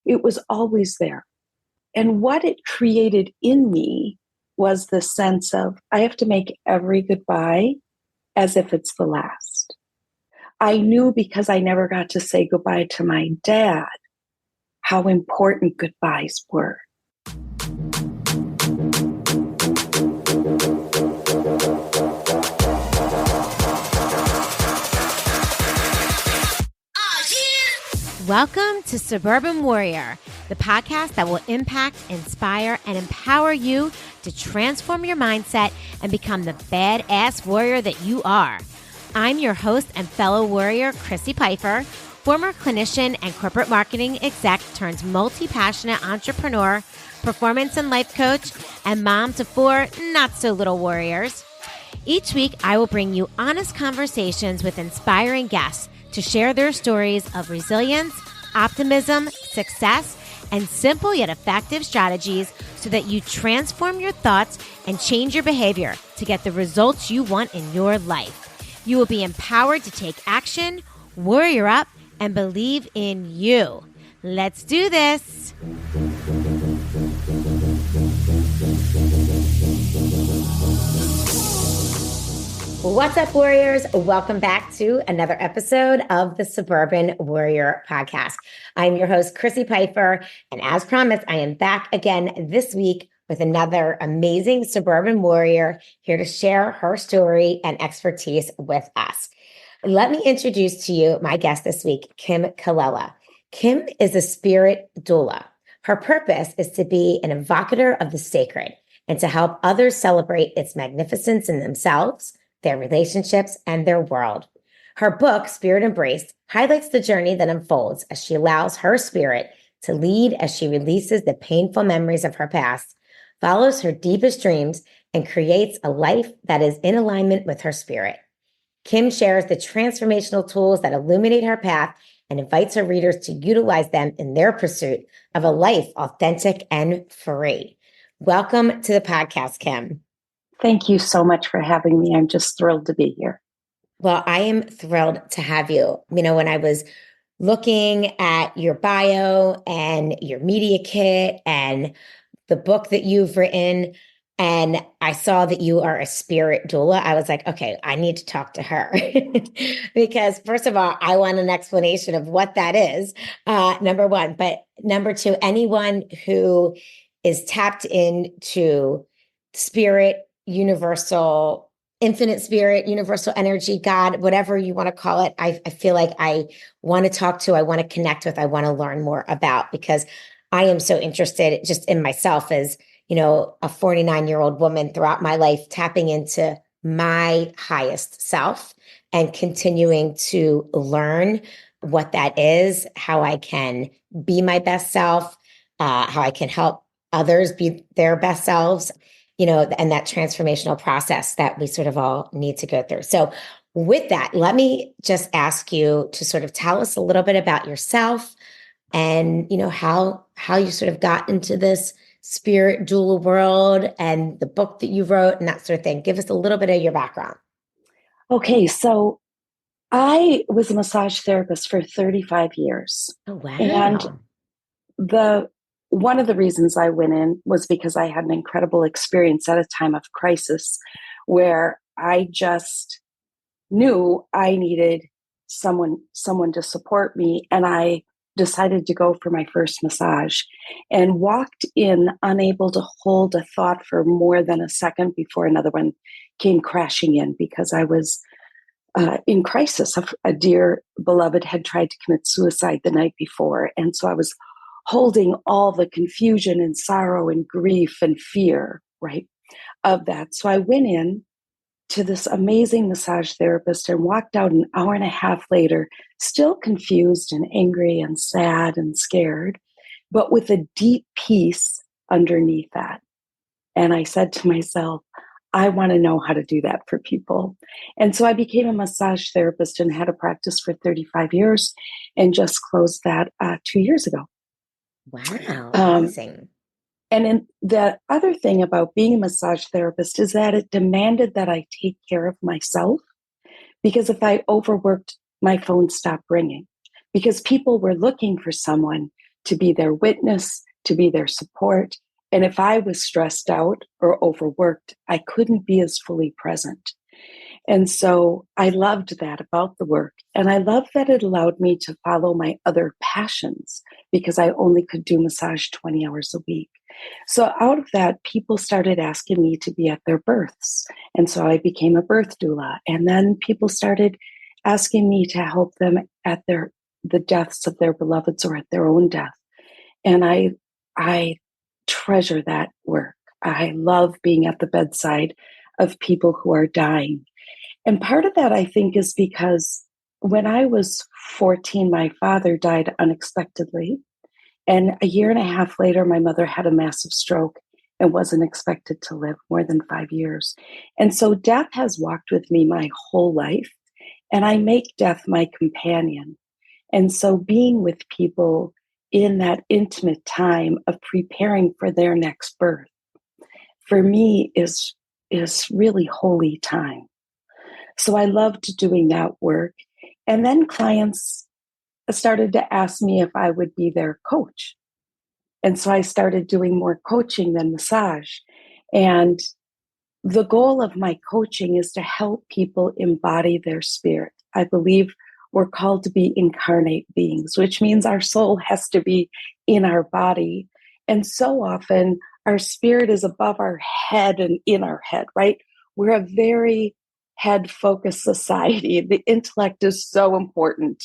It was always there. And what it created in me was the sense of I have to make every goodbye as if it's the last. I knew because I never got to say goodbye to my dad how important goodbyes were. Welcome to Suburban Warrior, the podcast that will impact, inspire, and empower you to transform your mindset and become the badass warrior that you are. I'm your host and fellow warrior, Chrissy Pfeiffer, former clinician and corporate marketing exec turned multi-passionate entrepreneur, performance and life coach, and mom to 4 not-so-little warriors. Each week, I will bring you honest conversations with inspiring guests to share their stories of resilience, optimism, success, and simple yet effective strategies so that you transform your thoughts and change your behavior to get the results you want in your life. You will be empowered to take action, warrior up, and believe in you. Let's do this. What's up, warriors? Welcome back to another episode of the Suburban Warrior Podcast. I'm your host, Chrissy Pfeiffer, and as promised, I am back again this week with another amazing suburban warrior here to share her story and expertise with us. Let me introduce to you my guest this week, Kim Colella. Kim is a spirit doula. Her purpose is to be an evocator of the sacred and to help others celebrate its magnificence in themselves, their relationships, and their world. Her book, Spirit Embraced, highlights the journey that unfolds as she allows her spirit to lead as she releases the painful memories of her past, follows her deepest dreams, and creates a life that is in alignment with her spirit. Kim shares the transformational tools that illuminate her path and invites her readers to utilize them in their pursuit of a life authentic and free. Welcome to the podcast, Kim. Thank you so much for having me. I'm just thrilled to be here. Well, I am thrilled to have you. You know, when I was looking at your bio and your media kit and the book that you've written, and I saw that you are a spirit doula, I was like, okay, I need to talk to her. Because first of all, I want an explanation of what that is, number one. But number two, anyone who is tapped into spirit, universal, infinite spirit, universal energy, God, whatever you want to call it, I feel like I want to talk to, I want to connect with, I want to learn more about, because I am so interested just in myself as, you know, a 49-year-old woman throughout my life, tapping into my highest self and continuing to learn what that is, how I can be my best self, how I can help others be their best selves, you know, and that transformational process that we sort of all need to go through. So with that, let me just ask you to sort of tell us a little bit about yourself and, you know, how you sort of got into this spirit doula world and the book that you wrote and that sort of thing. Give us a little bit of your background. Okay, so I was a massage therapist for 35 years. Oh, wow. And one of the reasons I went in was because I had an incredible experience at a time of crisis where I just knew I needed someone to support me. And I decided to go for my first massage and walked in unable to hold a thought for more than a second before another one came crashing in, because I was in crisis. A dear beloved had tried to commit suicide the night before. And so I was holding all the confusion and sorrow and grief and fear, right, of that. So I went in to this amazing massage therapist and walked out an hour and a half later, still confused and angry and sad and scared, but with a deep peace underneath that. And I said to myself, I want to know how to do that for people. And so I became a massage therapist and had a practice for 35 years and just closed that 2 years ago. Wow. Amazing. And then the other thing about being a massage therapist is that it demanded that I take care of myself, because if I overworked, my phone stopped ringing, because people were looking for someone to be their witness, to be their support. And if I was stressed out or overworked, I couldn't be as fully present. And so I loved that about the work. And I love that it allowed me to follow my other passions because I only could do massage 20 hours a week. So out of that, people started asking me to be at their births. And so I became a birth doula. And then people started asking me to help them at the deaths of their beloveds or at their own death. And I treasure that work. I love being at the bedside of people who are dying. And part of that, I think, is because when I was 14, my father died unexpectedly. And a year and a half later, my mother had a massive stroke and wasn't expected to live more than 5 years. And so death has walked with me my whole life. And I make death my companion. And so being with people in that intimate time of preparing for their next birth, for me, is really holy time. So I loved doing that work. And then clients started to ask me if I would be their coach. And so I started doing more coaching than massage. And the goal of my coaching is to help people embody their spirit. I believe we're called to be incarnate beings, which means our soul has to be in our body. And so often our spirit is above our head and in our head, right? We're a very head focused society. The intellect is so important.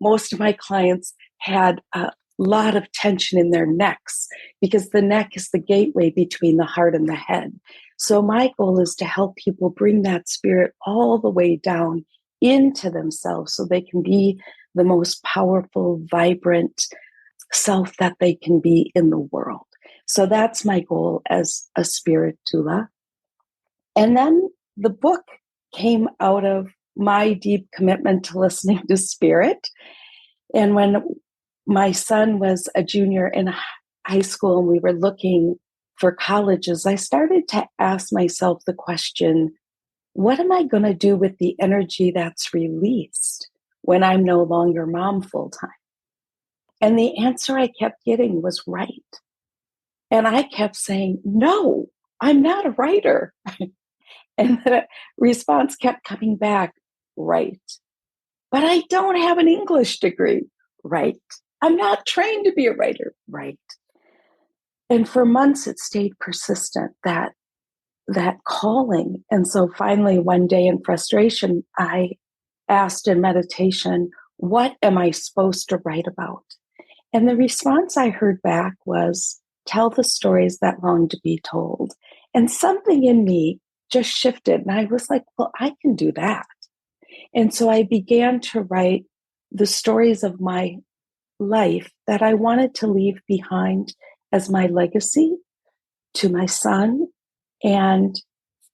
Most of my clients had a lot of tension in their necks because the neck is the gateway between the heart and the head. So my goal is to help people bring that spirit all the way down into themselves so they can be the most powerful, vibrant self that they can be in the world. So that's my goal as a spirit doula. And then the book came out of my deep commitment to listening to spirit. And when my son was a junior in high school and we were looking for colleges, I started to ask myself the question, what am I going to do with the energy that's released when I'm no longer mom full time? And the answer I kept getting was right. And I kept saying, no, I'm not a writer. And the response kept coming back, right. But I don't have an English degree, right. I'm not trained to be a writer, right. And for months it stayed persistent, that calling. And so finally one day in frustration, I asked in meditation, what am I supposed to write about? And the response I heard back was, tell the stories that long to be told. And something in me just shifted. And I was like, well, I can do that. And so I began to write the stories of my life that I wanted to leave behind as my legacy to my son and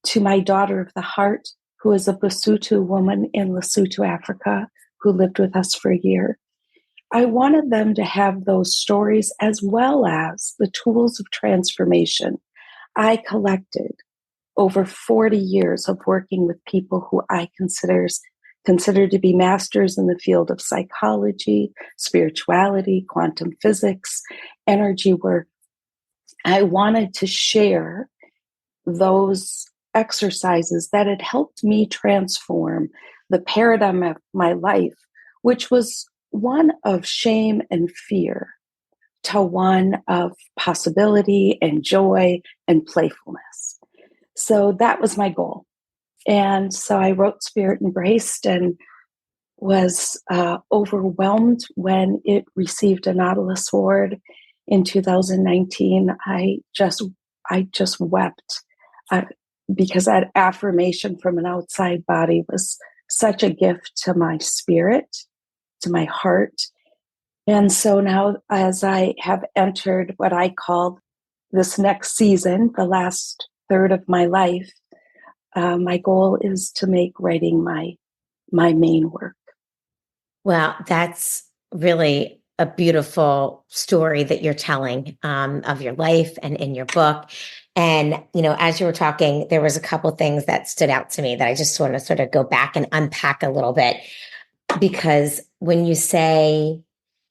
to my daughter of the heart, who is a Basotho woman in Lesotho, Africa, who lived with us for a year. I wanted them to have those stories as well as the tools of transformation I collected over 40 years of working with people who I consider to be masters in the field of psychology, spirituality, quantum physics, energy work. I wanted to share those exercises that had helped me transform the paradigm of my life, which was one of shame and fear, to one of possibility and joy and playfulness. So that was my goal. And so I wrote Spirit Embraced and was overwhelmed when it received a Nautilus Award in 2019. I just wept because that affirmation from an outside body was such a gift to my spirit, to my heart. And so now, as I have entered what I call this next season, the last third of my life, my goal is to make writing my main work. Well, that's really a beautiful story that you're telling of your life and in your book. And, as you were talking, there was a couple things that stood out to me that I just want to sort of go back and unpack a little bit. Because when you say,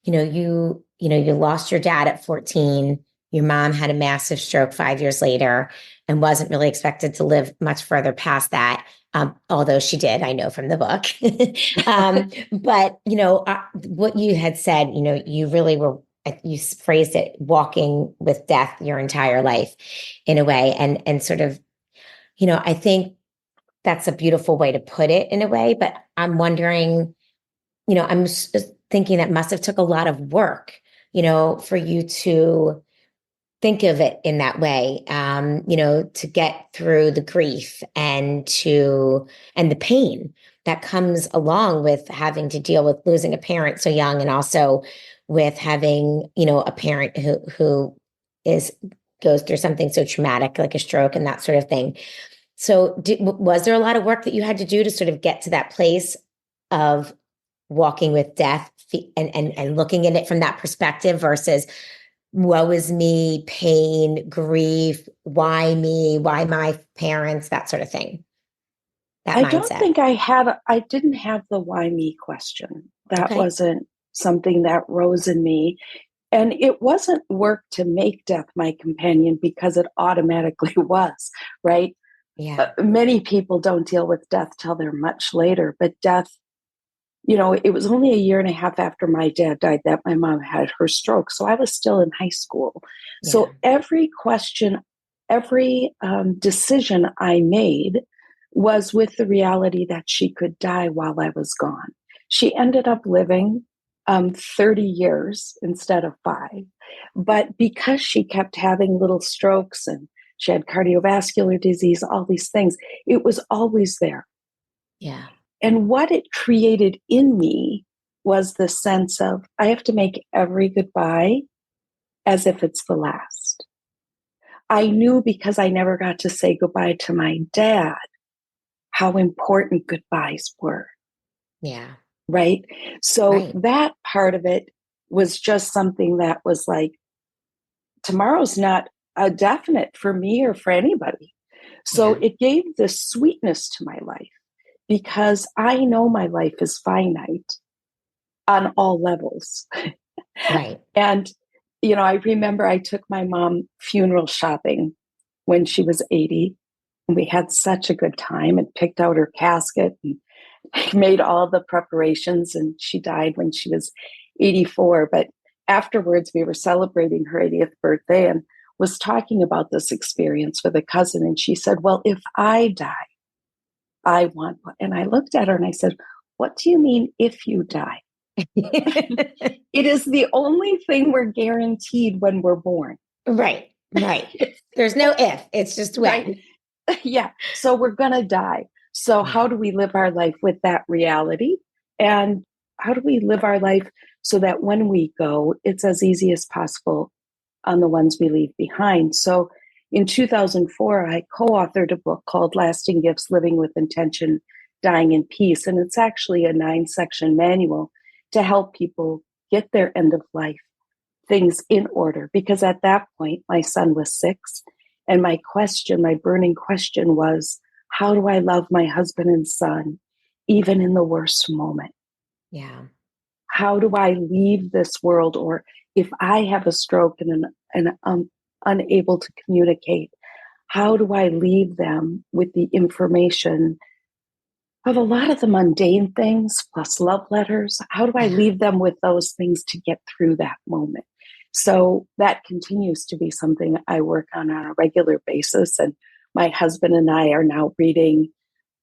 you you lost your dad at 14. Your mom had a massive stroke 5 years later and wasn't really expected to live much further past that. Although she did, I know from the book. But, what you had said, you really were, you phrased it, walking with death your entire life in a way. And sort of, I think that's a beautiful way to put it in a way. But I'm wondering, I'm thinking that must have took a lot of work, for you to think of it in that way, to get through the grief and the pain that comes along with having to deal with losing a parent so young, and also with having, a parent who is goes through something so traumatic like a stroke and that sort of thing. So was there a lot of work that you had to do to sort of get to that place of walking with death and looking at it from that perspective versus woe is me, pain, grief, why me, why my parents, that sort of thing, that I don't mindset? think I didn't have the why me question. That Okay. wasn't something that rose in me. And it wasn't work to make death my companion because it automatically was, right? Yeah. Many people don't deal with death till they're much later, but death, it was only a year and a half after my dad died that my mom had her stroke. So I was still in high school. Yeah. So every question, every decision I made was with the reality that she could die while I was gone. She ended up living 30 years instead of 5. But because she kept having little strokes and she had cardiovascular disease, all these things, it was always there. Yeah. And what it created in me was the sense of I have to make every goodbye as if it's the last. I knew because I never got to say goodbye to my dad how important goodbyes were, Yeah. right? So Right. that part of it was just something that was like, tomorrow's not a definite for me or for anybody. So Yeah. it gave this sweetness to my life because I know my life is finite on all levels. Right. And, I remember I took my mom funeral shopping when she was 80. And we had such a good time and picked out her casket and made all the preparations. And she died when she was 84. But afterwards, we were celebrating her 80th birthday and was talking about this experience with a cousin. And she said, well, if I die, I want one. And I looked at her and I said, what do you mean if you die? It is the only thing we're guaranteed when we're born. Right. Right. There's no if, it's just Right. when. Yeah. So we're going to die. So, Yeah. how do we live our life with that reality? And how do we live our life so that when we go, it's as easy as possible on the ones we leave behind? So, in 2004, I co authored a book called Lasting Gifts Living with Intention, Dying in Peace. And it's actually a 9-section manual to help people get their end of life things in order. Because at that point, my son was 6. And my burning question was, how do I love my husband and son, even in the worst moment? Yeah. How do I leave this world? Or if I have a stroke and I'm unable to communicate, how do I leave them with the information of a lot of the mundane things plus love letters? How do I Yeah. leave them with those things to get through that moment? So that continues to be something I work on a regular basis. And my husband and I are now reading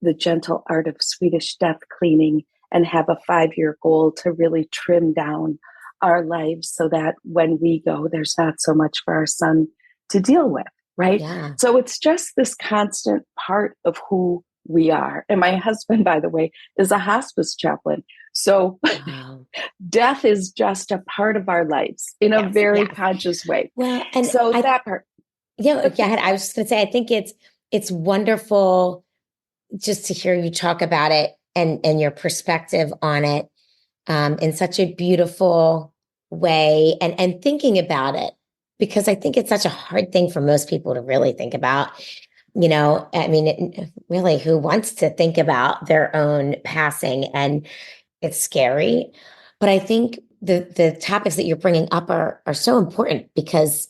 The Gentle Art of Swedish Death Cleaning and have a 5-year goal to really trim down our lives so that when we go, there's not so much for our son to deal with, right? Yeah. So it's just this constant part of who we are. And my husband, by the way, is a hospice chaplain. So Wow. death is just a part of our lives in a Yes. very Yes. conscious way. Well, and So that part. yeah, I was just going to say, I think it's wonderful just to hear you talk about it and your perspective on it in such a beautiful way and thinking about it, because I think it's such a hard thing for most people to really think about. I mean, really, who wants to think about their own passing? And it's scary. But I think the topics that you're bringing up are so important because,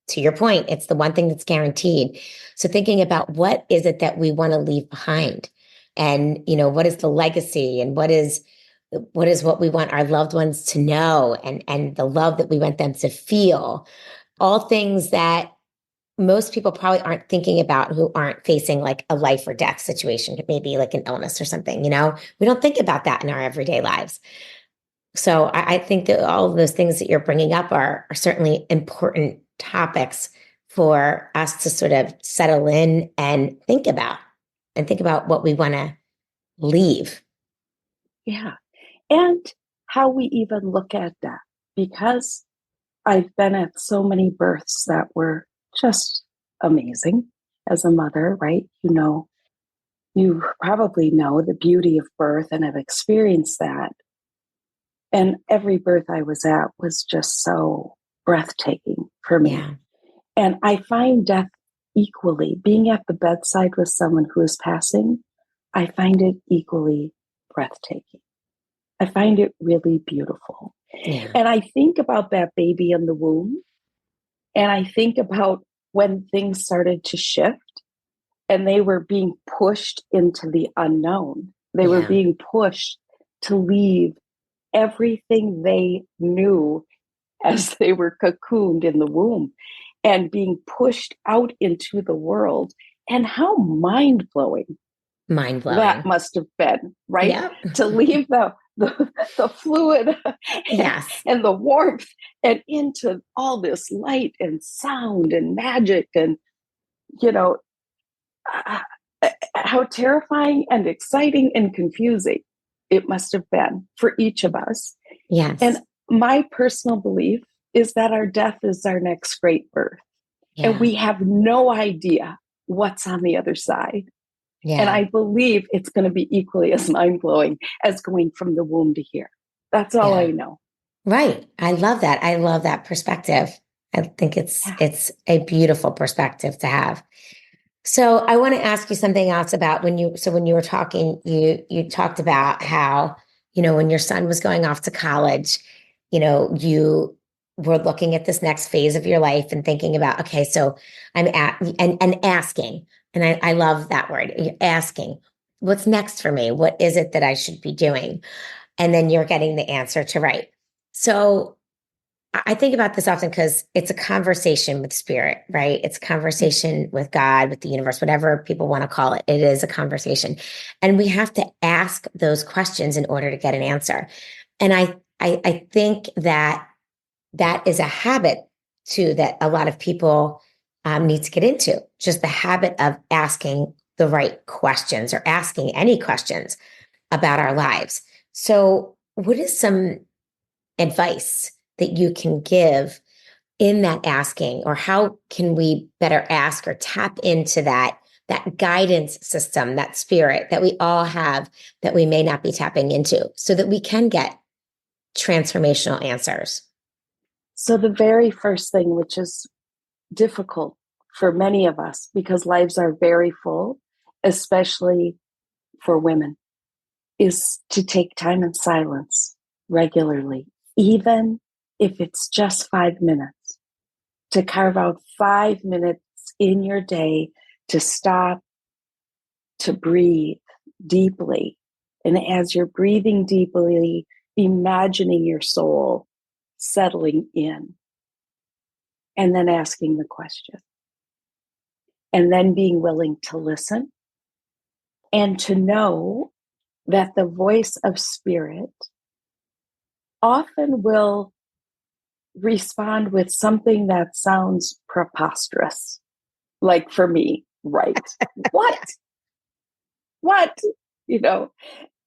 to your point, it's the one thing that's guaranteed. So thinking about what is it that we want to leave behind, and what is the legacy, and what we want our loved ones to know, and the love that we want them to feel, all things that most people probably aren't thinking about who aren't facing like a life or death situation, maybe like an illness or something. We don't think about that in our everyday lives. So I think that all of those things that you're bringing up are certainly important topics for us to sort of settle in and think about what we want to leave. Yeah. And how we even look at that, because I've been at so many births that were just amazing as a mother, right? You probably know the beauty of birth and have experienced that. And every birth I was at was just so breathtaking for me. Yeah. And I find death equally, being at the bedside with someone who is passing, I find it equally breathtaking. I find it really beautiful. Yeah. And I think about that baby in the womb, and I think about when things started to shift and they were being pushed into the unknown. They were Yeah. being pushed to leave everything they knew as they were cocooned in the womb and being pushed out into the world. And how mind-blowing Mind that blowing. must have been, right? Yeah. To leave the fluid Yes. and the warmth and into all this light and sound and magic, and you know uh, how terrifying and exciting and confusing it must have been for each of us. And Yes. my personal belief is that our death is our next great birth, and Yeah. we have no idea what's on the other side. And Yeah. I believe it's going to be equally as mind blowing as going from the womb to here. That's all I Yeah. know. Right. I love that. I love that perspective. I think it's Yeah. it's a beautiful perspective to have. So I want to ask you something else about when you were talking, you talked about how, when your son was going off to college, you were looking at this next phase of your life and thinking about, okay, so I'm at and asking, and I love that word, you're asking, what's next for me? What is it that I should be doing? And then you're getting the answer to right. So I think about this often because it's a conversation with spirit, right? It's a conversation with God, with the universe, whatever people want to call it. It is a conversation. And we have to ask those questions in order to get an answer. And I think that is a habit too that a lot of people need to get into, just the habit of asking the right questions or asking any questions about our lives. So, what is some advice that you can give in that asking, or how can we better ask or tap into that guidance system, that spirit that we all have that we may not be tapping into, so that we can get transformational answers? So, the very first thing, which is difficult for many of us because lives are very full, especially for women, is to take time in silence regularly, even if it's just 5 minutes, to carve out 5 minutes in your day to stop, to breathe deeply. And as you're breathing deeply, imagining your soul settling in, and then asking the question, and then being willing to listen and to know that the voice of spirit often will respond with something that sounds preposterous. Like for me, right? What? What? You know,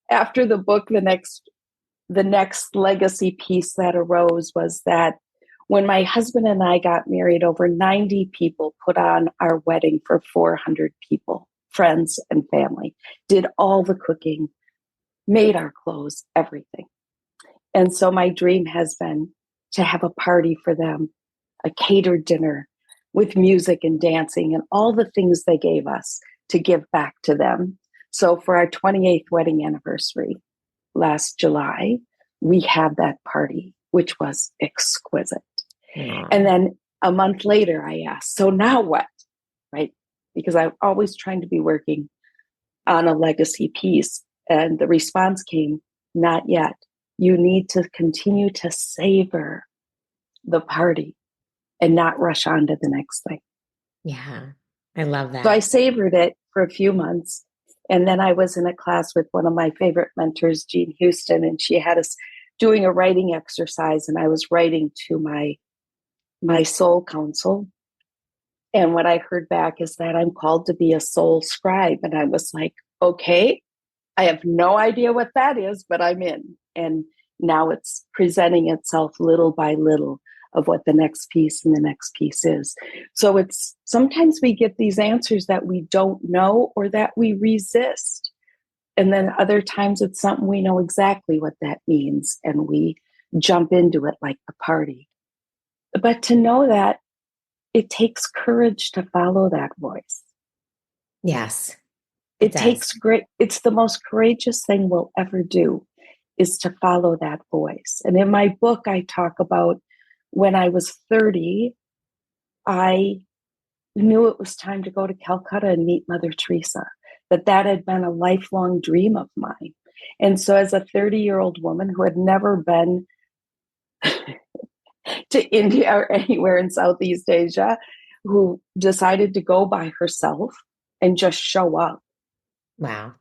after the book, the next legacy piece that arose was that when my husband and I got married, over 90 people put on our wedding for 400 people, friends and family, did all the cooking, made our clothes, everything. And so my dream has been to have a party for them, a catered dinner with music and dancing and all the things they gave us to give back to them. So for our 28th wedding anniversary last July, we had that party. which was exquisite. Wow. And then a month later, I asked, so now what? Right? Because I'm always trying to be working on a legacy piece. And the response came, not yet. You need to continue to savor the party and not rush on to the next thing. Yeah. I love So I that. savored it for a few months. And then I was in a class with one of my favorite mentors, Jean Houston, and she had us doing a writing exercise. And I was writing to my soul counsel. And what I heard back is that I'm called to be a soul scribe. And I was like, okay, I have no idea what that is, but I'm in. And now it's presenting itself little by little of what the next piece and the next piece is. So it's sometimes we get these answers that we don't know or that we resist. And then other times it's something we know exactly what that means and we jump into it like the party. But to know that it takes courage to follow that voice. Yes, it It does. takes great, it's the most courageous thing we'll ever do is to follow that voice. And in my book, I talk about when I was 30, I knew it was time to go to Calcutta and meet Mother Teresa, that had been a lifelong dream of mine. And so as a 30-year-old woman who had never been to India or anywhere in Southeast Asia, who decided to go by herself and just show up. Wow.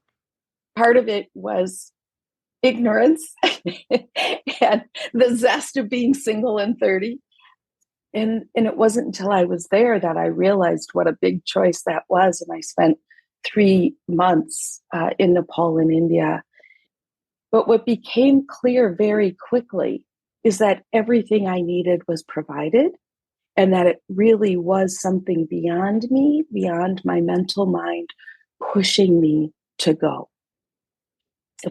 Part of it was ignorance and the zest of being single and 30. And it wasn't until I was there that I realized what a big choice that was. And I spent 3 months in Nepal and India. But what became clear very quickly is that everything I needed was provided and that it really was something beyond me, beyond my mental mind, pushing me to go,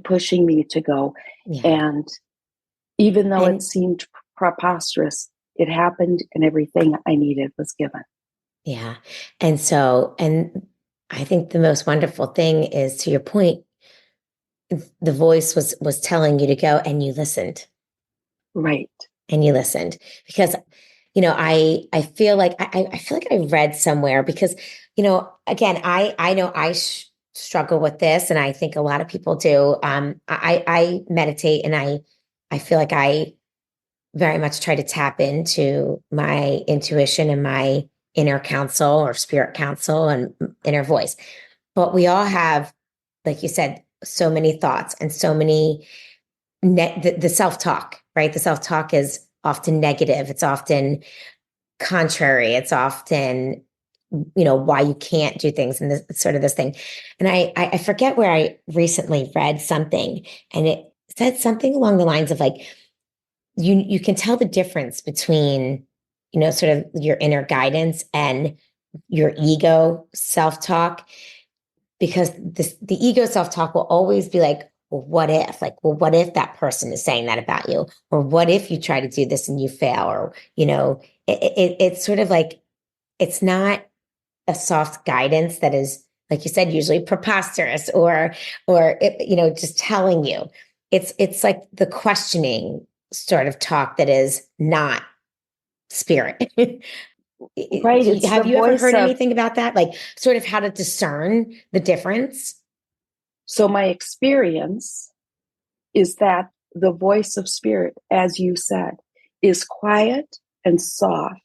pushing me to go. Yeah. And even though it And seemed preposterous, it happened and everything I needed was given. yeah. And I think the most wonderful thing is, to your point, the voice was telling you to go and you listened. Right. And you listened because, I feel like I feel like I read somewhere because, again, I know I struggle with this, and I think a lot of people do. I meditate, and I feel like I very much try to tap into my intuition and my inner counsel or spirit counsel and inner voice. But we all have, like you said, so many thoughts and so many the self-talk, right? The self-talk is often negative. It's often contrary. It's often, why you can't do things and this sort of this thing. And I forget where I recently read something, and it said something along the lines of like, you can tell the difference between, sort of your inner guidance and your ego self-talk, because the ego self-talk will always be like, well, what if? Like, well, what if that person is saying that about you? Or what if you try to do this and you fail? Or, it's sort of like, it's not a soft guidance that is, like you said, usually preposterous or just telling you. It's like the questioning sort of talk that is not spirit. Right. It's the Have you ever voice heard of, anything about that? Like sort of how to discern the difference? so my experience is that the voice of spirit, as you said, is quiet and soft,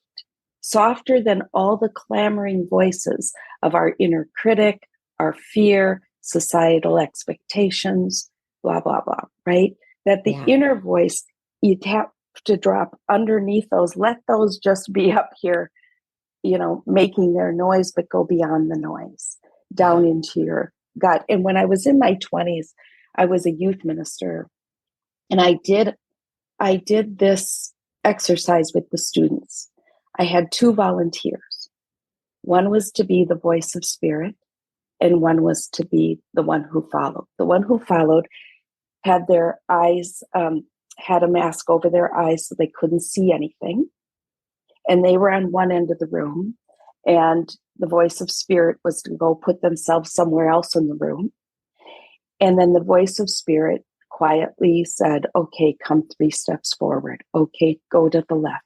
softer than all the clamoring voices of our inner critic, our fear, societal expectations, blah, blah, blah, right? That the Yeah. inner voice, you have to drop underneath those, let those just be up here, making their noise, but go beyond the noise, Yeah. down into your gut. And when I was in my 20s, I was a youth minister, and I did this exercise with the students. I had two volunteers. One was to be the voice of spirit, and one was to be the one who followed. The one who followed had their eyes, had a mask over their eyes so they couldn't see anything. And they were on one end of the room. And the voice of spirit was to go put themselves somewhere else in the room. And then the voice of spirit quietly said, okay, come 3 steps forward. Okay, go to the left,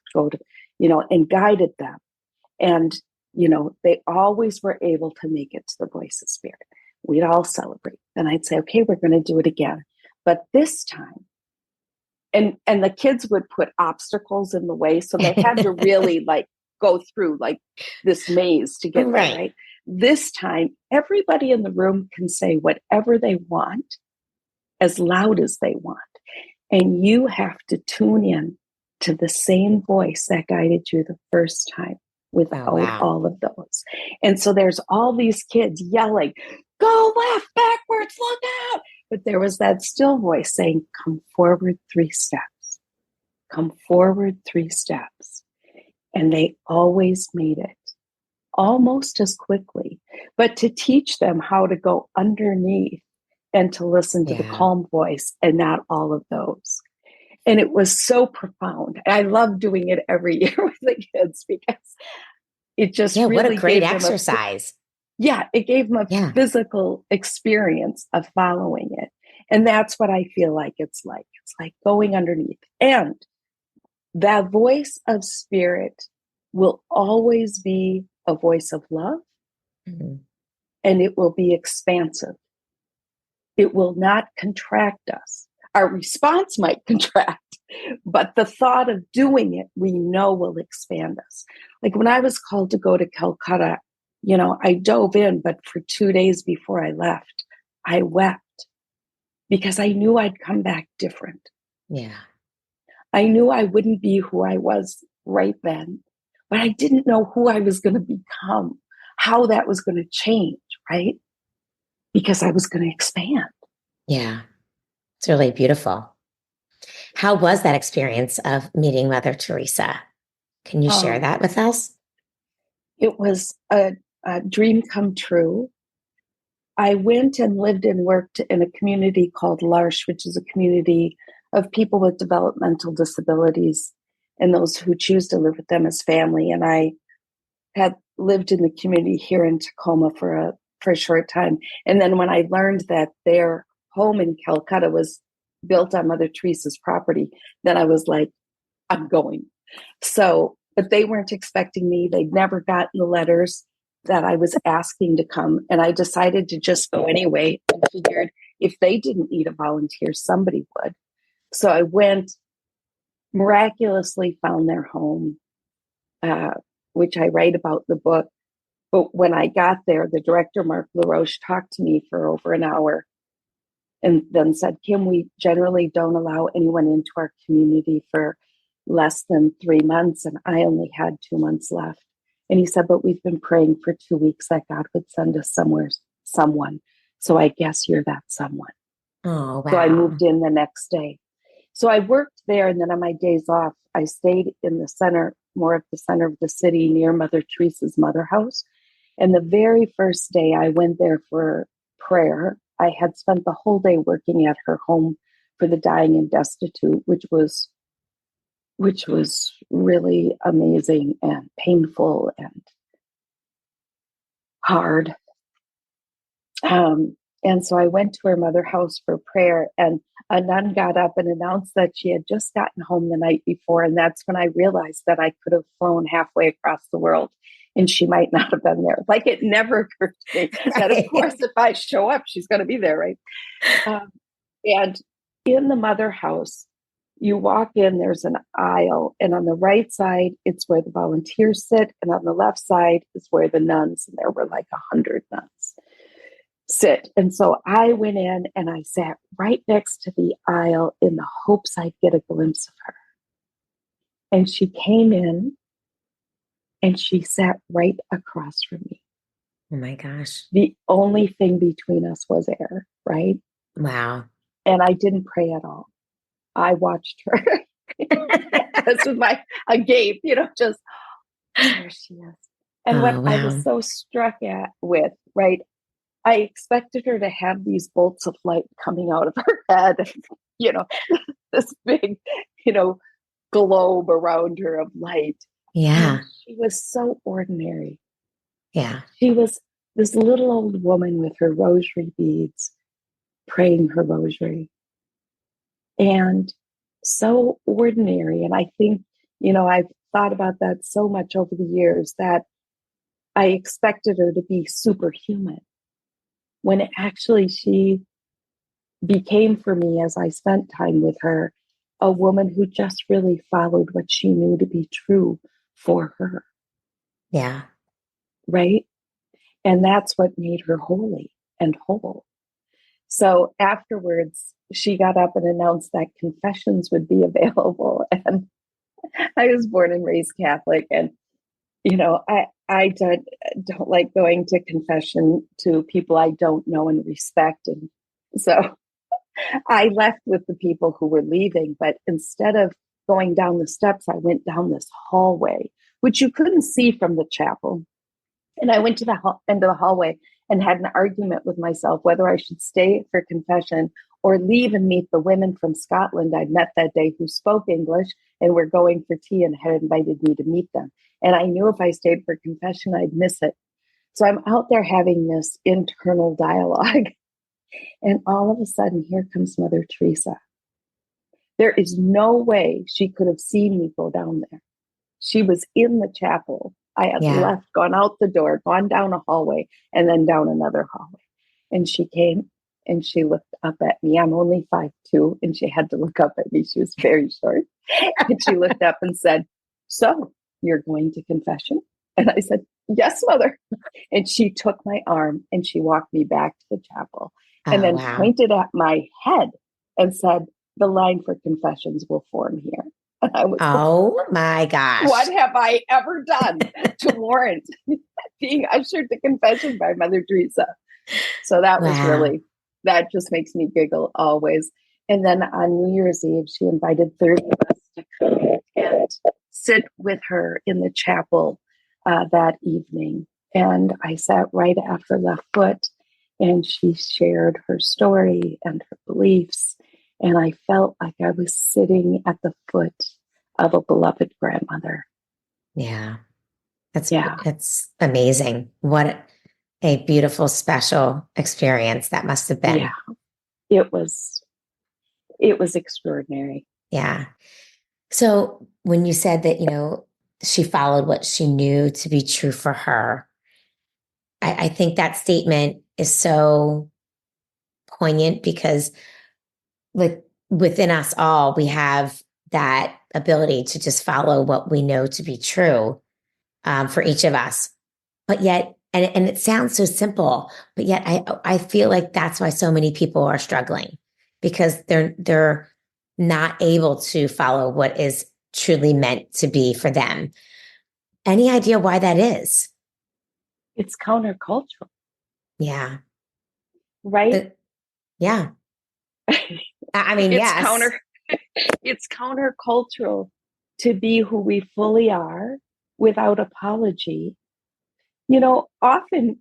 and guided them. And, they always were able to make it to the voice of spirit. We'd all celebrate. And I'd say, okay, we're going to do it again. But this time, and the kids would put obstacles in the way. So they had to really go through this maze to get there, right? This time, everybody in the room can say whatever they want as loud as they want. And you have to tune in to the same voice that guided you the first time without all of those. And so there's all these kids yelling, go left, backwards, look out. But there was that still voice saying, come forward 3 steps. Come forward 3 steps. And they always made it almost as quickly. But to teach them how to go underneath and to listen to the calm voice and not all of those. And it was so profound. I love doing it every year with the kids because it just really what a great exercise. It gave them a physical experience of following it. And that's what I feel like it's like. It's like going underneath. And that voice of spirit will always be a voice of love, and it will be expansive. It will not contract us. Our response might contract, but the thought of doing it, we know will expand us. Like when I was called to go to Calcutta, I dove in, but for 2 days before I left, I wept because I knew I'd come back different. Yeah. I knew I wouldn't be who I was right then, but I didn't know who I was going to become, how that was going to change, right? Because I was going to expand. Yeah. It's really beautiful. How was that experience of meeting Mother Teresa? Can you share that with us? It was a dream come true. I went and lived and worked in a community called L'Arche, which is a community of people with developmental disabilities and those who choose to live with them as family. And I had lived in the community here in Tacoma for a short time. And then when I learned that their home in Calcutta was built on Mother Teresa's property, then I was like, I'm going. So, but they weren't expecting me. They'd never gotten the letters that I was asking to come. And I decided to just go anyway and figured if they didn't need a volunteer, somebody would. So I went, miraculously found their home, which I write about in the book. But when I got there, the director, Mark LaRoche, talked to me for over an hour and then said, Kim, we generally don't allow anyone into our community for less than 3 months. And I only had 2 months left. And he said, but we've been praying for 2 weeks that God would send us someone. So I guess you're that someone. Oh, wow. So I moved in the next day. So I worked there. And then on my days off, I stayed in the center, more at the center of the city near Mother Teresa's mother house. And the very first day I went there for prayer, I had spent the whole day working at her home for the dying and destitute, which was really amazing and painful and hard. And so I went to her mother house for prayer, and a nun got up and announced that she had just gotten home the night before. And that's when I realized that I could have flown halfway across the world and she might not have been there. Like it never occurred to me that, of course, if I show up, she's going to be there, right? And in the mother house, you walk in, there's an aisle, and on the right side, it's where the volunteers sit, and on the left side is where the nuns, and there were like 100 nuns, sit. And so I went in and I sat right next to the aisle in the hopes I'd get a glimpse of her. And she came in and she sat right across from me. Oh my gosh. The only thing between us was air, right? Wow. And I didn't pray at all. I watched her just with my agape, just there she is. And what I was so struck with, right? I expected her to have these bolts of light coming out of her head, this big, globe around her of light. Yeah. And she was so ordinary. Yeah. She was this little old woman with her rosary beads, praying her rosary. and so ordinary. And I think, I've thought about that so much over the years that I expected her to be superhuman when actually she became for me, as I spent time with her, a woman who just really followed what she knew to be true for her. Yeah. Right. And that's what made her holy and whole. So afterwards, she got up and announced that confessions would be available. And I was born and raised Catholic. And, I don't like going to confession to people I don't know and respect. And so I left with the people who were leaving. But instead of going down the steps, I went down this hallway, which you couldn't see from the chapel. And I went to the end of the hallway and had an argument with myself whether I should stay for confession or leave and meet the women from Scotland I'd met that day who spoke English and were going for tea and had invited me to meet them. And I knew if I stayed for confession, I'd miss it. So I'm out there having this internal dialogue. And all of a sudden, here comes Mother Teresa. There is no way she could have seen me go down there. She was in the chapel. I had left, gone out the door, gone down a hallway, and then down another hallway. And she came and she looked up at me. I'm only 5'2", and she had to look up at me. She was very short. And she looked up and said, "So you're going to confession?" And I said, "Yes, Mother." And she took my arm and she walked me back to the chapel and then pointed at my head and said, "The line for confessions will form here." And I was like, my gosh. What have I ever done to warrant being ushered to confession by Mother Teresa? So that was really, that just makes me giggle always. And then on New Year's Eve, she invited 30 of us to come and sit with her in the chapel that evening. And I sat right at her left foot, and she shared her story and her beliefs. And I felt like I was sitting at the foot of a beloved grandmother. Yeah. It's amazing. What a beautiful, special experience that must have been. Yeah. It was extraordinary. Yeah. So when you said that, she followed what she knew to be true for her, I think that statement is so poignant because like within us all, we have that ability to just follow what we know to be true for each of us. But yet, and it sounds so simple, but yet I feel like that's why so many people are struggling because they're not able to follow what is truly meant to be for them. Any idea why that is? It's countercultural. Yeah. Right? Yeah. I mean, yes. It's countercultural to be who we fully are without apology. Often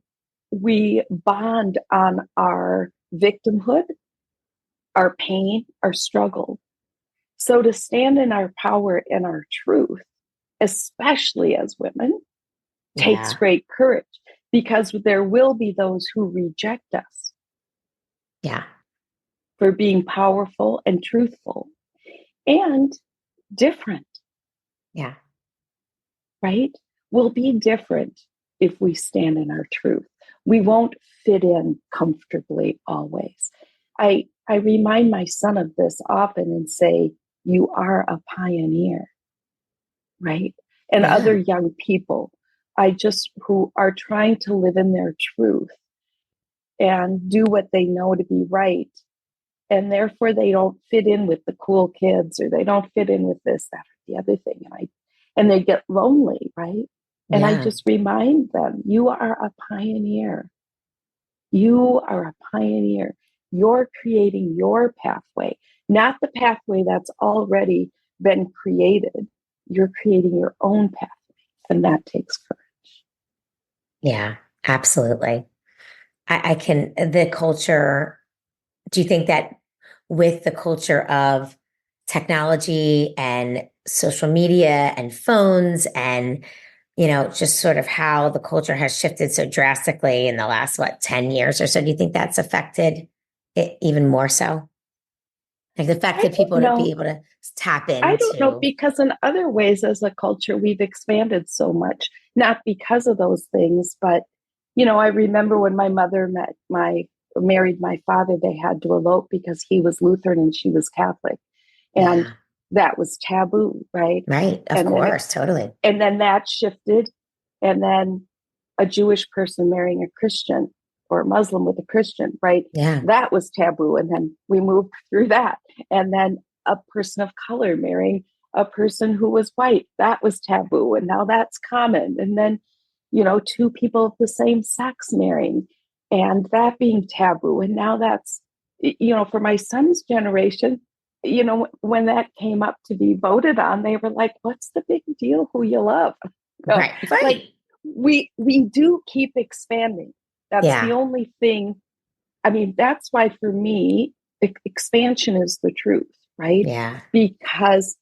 we bond on our victimhood, our pain, our struggle. So to stand in our power and our truth, especially as women, takes great courage because there will be those who reject us. Yeah. For being powerful and truthful and different. Yeah. Right? We'll be different if we stand in our truth. We won't fit in comfortably always. I remind my son of this often and say, "You are a pioneer," right? And other young people, who are trying to live in their truth and do what they know to be right. And therefore they don't fit in with the cool kids, or they don't fit in with this, that, or the other thing. And they get lonely, right? And I just remind them, you are a pioneer. You are a pioneer. You're creating your pathway, not the pathway that's already been created. You're creating your own pathway, and that takes courage. Yeah, absolutely. The culture, do you think that with the culture of technology and social media and phones and, just sort of how the culture has shifted so drastically in the last, 10 years or so, do you think that's affected it even more so? Like the fact I that don't people to be know. able to tap I don't know, into. because in other ways, as a culture, we've expanded so much, not because of those things, but, I remember when my mother married my father, they had to elope because he was Lutheran and she was Catholic. And Yeah. that was taboo, right? Right. Of And then course. Totally. that shifted. And then a Jewish person marrying a Christian or a Muslim with a Christian, right? Yeah. That was taboo. And then we moved through that. And then a person of color marrying a person who was white, that was taboo. And now that's common. And then, two people of the same sex marrying and that being taboo. And now that's, for my son's generation, when that came up to be voted on, they were like, what's the big deal who you love? Right. Like, Right. we do keep expanding. That's the Yeah. only thing. I mean, that's why for me, expansion is the truth, right? Yeah. Because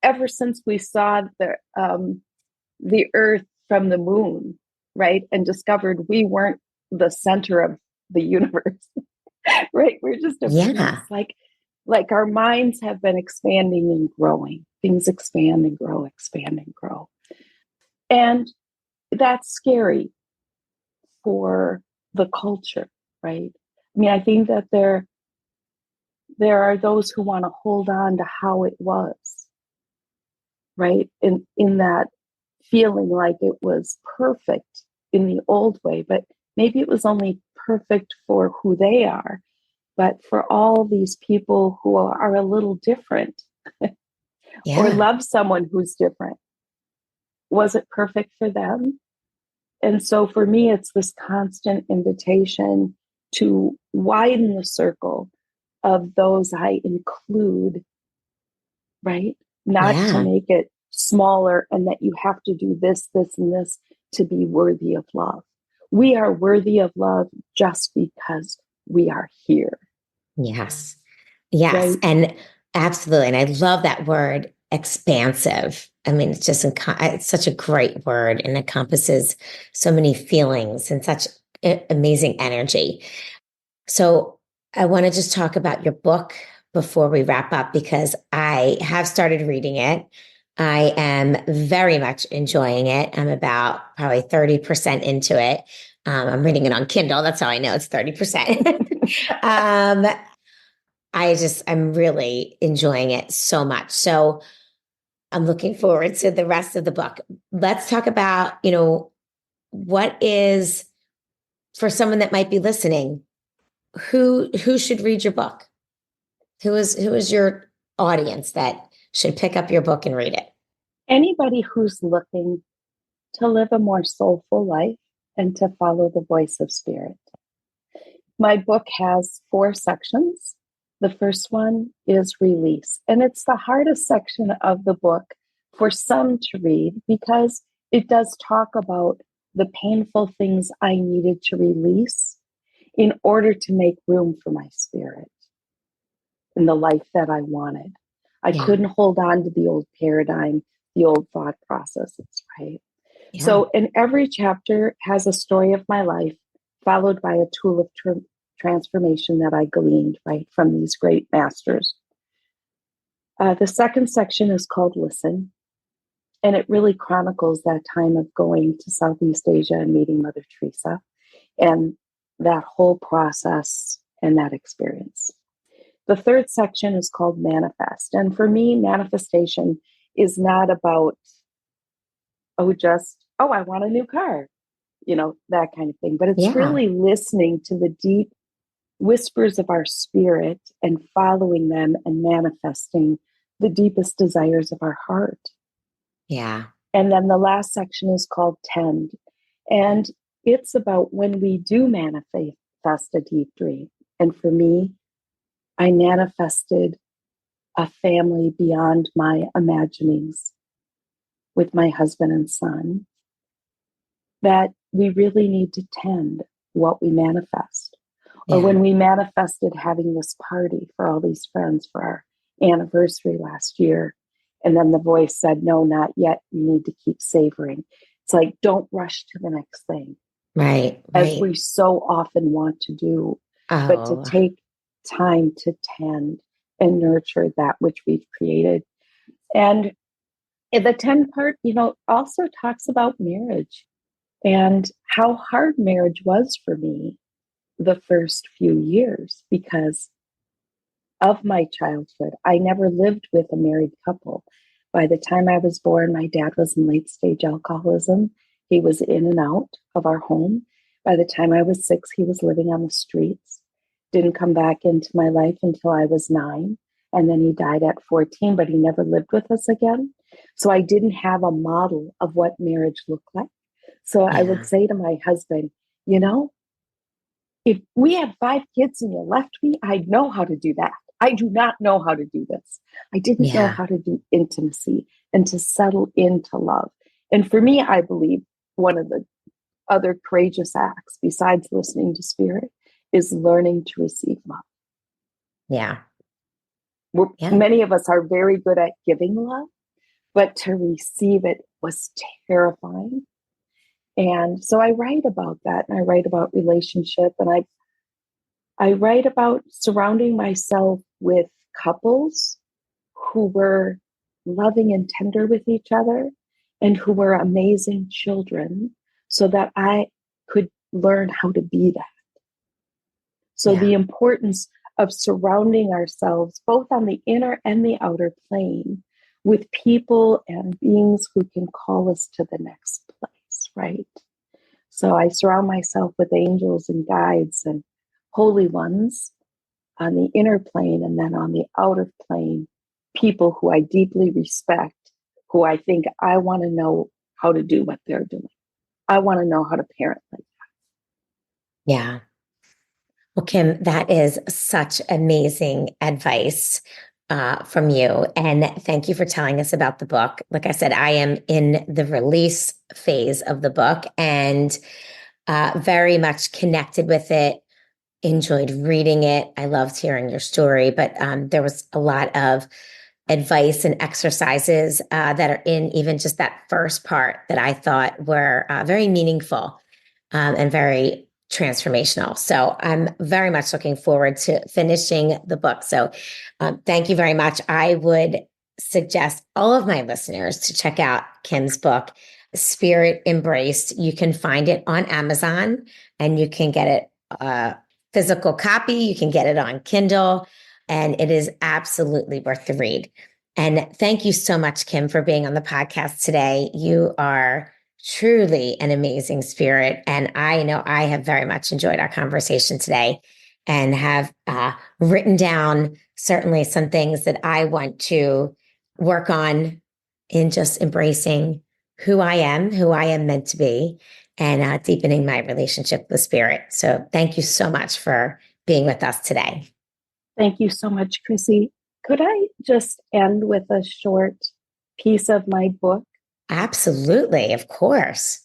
ever since we saw the Earth from the moon, right, and discovered we weren't the center of the universe, right? We're just a piece. Yeah. Like our minds have been expanding and growing. Things expand and grow, expand and grow, and that's scary for the culture, right? I mean, I think that there are those who want to hold on to how it was, right? In that feeling like it was perfect in the old way, but maybe it was only perfect for who they are. But for all these people who are a little different or Yeah. love someone who's different, was it perfect for them? And so for me, it's this constant invitation to widen the circle of those I include, right? Not to Yeah. make it smaller and that you have to do this, this, and this to be worthy of love. We are worthy of love just because we are here, Yes. Yes. right? And absolutely. And I love that word expansive. I mean, it's such a great word and encompasses so many feelings and such amazing energy. So I want to just talk about your book before we wrap up because I have started reading it. I am very much enjoying it. I'm about probably 30% into it. I'm reading it on Kindle. That's how I know it's 30%. um, I'm really enjoying it so much. So I'm looking forward to the rest of the book. Let's talk about, what is for someone that might be listening, who should read your book? Who is your audience that should pick up your book and read it? Anybody who's looking to live a more soulful life and to follow the voice of spirit. My book has 4 sections. The first one is release, and it's the hardest section of the book for some to read because it does talk about the painful things I needed to release in order to make room for my spirit and the life that I wanted. I Yeah. couldn't hold on to the old paradigm, the old thought processes, right? Yeah. So, in every chapter has a story of my life, followed by a tool of transformation that I gleaned right from these great masters. The second section is called Listen, and it really chronicles that time of going to Southeast Asia and meeting Mother Teresa and that whole process and that experience. The third section is called Manifest. And for me, manifestation is not about, I want a new car, that kind of thing. But it's Yeah. really listening to the deep whispers of our spirit and following them and manifesting the deepest desires of our heart. Yeah. And then the last section is called Tend. And it's about when we do manifest a deep dream. And for me, I manifested a family beyond my imaginings with my husband and son, that we really need to tend what we manifest. Or Yeah. when we manifested having this party for all these friends for our anniversary last year, and then the voice said, no, not yet. You need to keep savoring. It's like, don't rush to the next thing, Right. as Right. we so often want to do, but to Oh, take time to tend and nurture that which we've created. And the 10 part, also talks about marriage and how hard marriage was for me the first few years because of my childhood. I never lived with a married couple. By the time I was born, my dad was in late stage alcoholism. He was in and out of our home. By the time I was 6, he was living on the streets. Didn't come back into my life until I was 9. And then he died at 14, but he never lived with us again. So I didn't have a model of what marriage looked like. So I would say to my husband, if we had 5 kids and you left me, I'd know how to do that. I do not know how to do this. I didn't know how to do intimacy and to settle into love. And for me, I believe one of the other courageous acts, besides listening to spirit, is learning to receive love. Yeah. Many of us are very good at giving love, but to receive it was terrifying. And so I write about that, and I write about relationship, and I write about surrounding myself with couples who were loving and tender with each other and who were amazing children so that I could learn how to be that. So the importance of surrounding ourselves, both on the inner and the outer plane, with people and beings who can call us to the next place, right? So I surround myself with angels and guides and holy ones on the inner plane, and then on the outer plane, people who I deeply respect, who I think I want to know how to do what they're doing. I want to know how to parent like that. Yeah. Well, Kim, that is such amazing advice from you. And thank you for telling us about the book. Like I said, I am in the release phase of the book and very much connected with it, enjoyed reading it. I loved hearing your story, but there was a lot of advice and exercises that are in even just that first part that I thought were very meaningful and very transformational. So I'm very much looking forward to finishing the book. So thank you very much. I would suggest all of my listeners to check out Kim's book, Spirit Embraced. You can find it on Amazon and you can get it physical copy. You can get it on Kindle, and it is absolutely worth the read. And thank you so much, Kim, for being on the podcast today. You are truly an amazing spirit. And I know I have very much enjoyed our conversation today and have written down certainly some things that I want to work on in just embracing who I am meant to be, and deepening my relationship with spirit. So thank you so much for being with us today. Thank you so much, Chrissy. Could I just end with a short piece of my book? Absolutely, of course.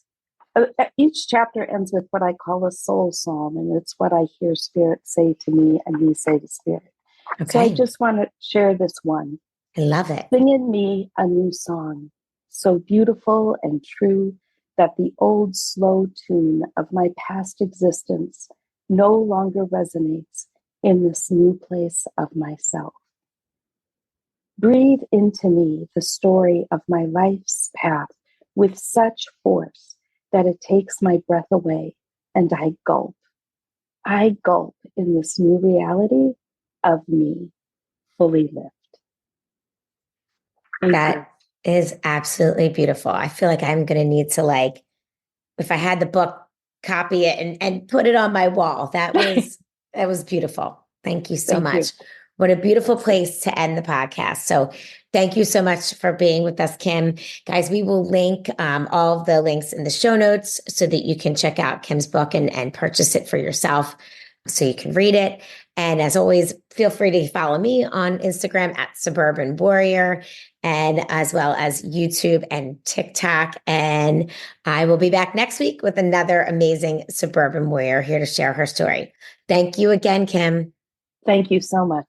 Each chapter ends with what I call a soul psalm, and it's what I hear spirit say to me and me say to spirit. Okay. So I just want to share this one. I love it. Sing in me a new song, so beautiful and true that the old slow tune of my past existence no longer resonates in this new place of myself. Breathe into me the story of my life's path with such force that it takes my breath away and I gulp. I gulp in this new reality of me fully lived. That is absolutely beautiful. I feel like I'm going to need to, if I had the book, copy it and put it on my wall. That was beautiful. Thank you so much. What a beautiful place to end the podcast. So thank you so much for being with us, Kim. Guys, we will link all of the links in the show notes so that you can check out Kim's book and purchase it for yourself so you can read it. And as always, feel free to follow me on Instagram at Suburban Warrior, and as well as YouTube and TikTok. And I will be back next week with another amazing Suburban Warrior here to share her story. Thank you again, Kim. Thank you so much.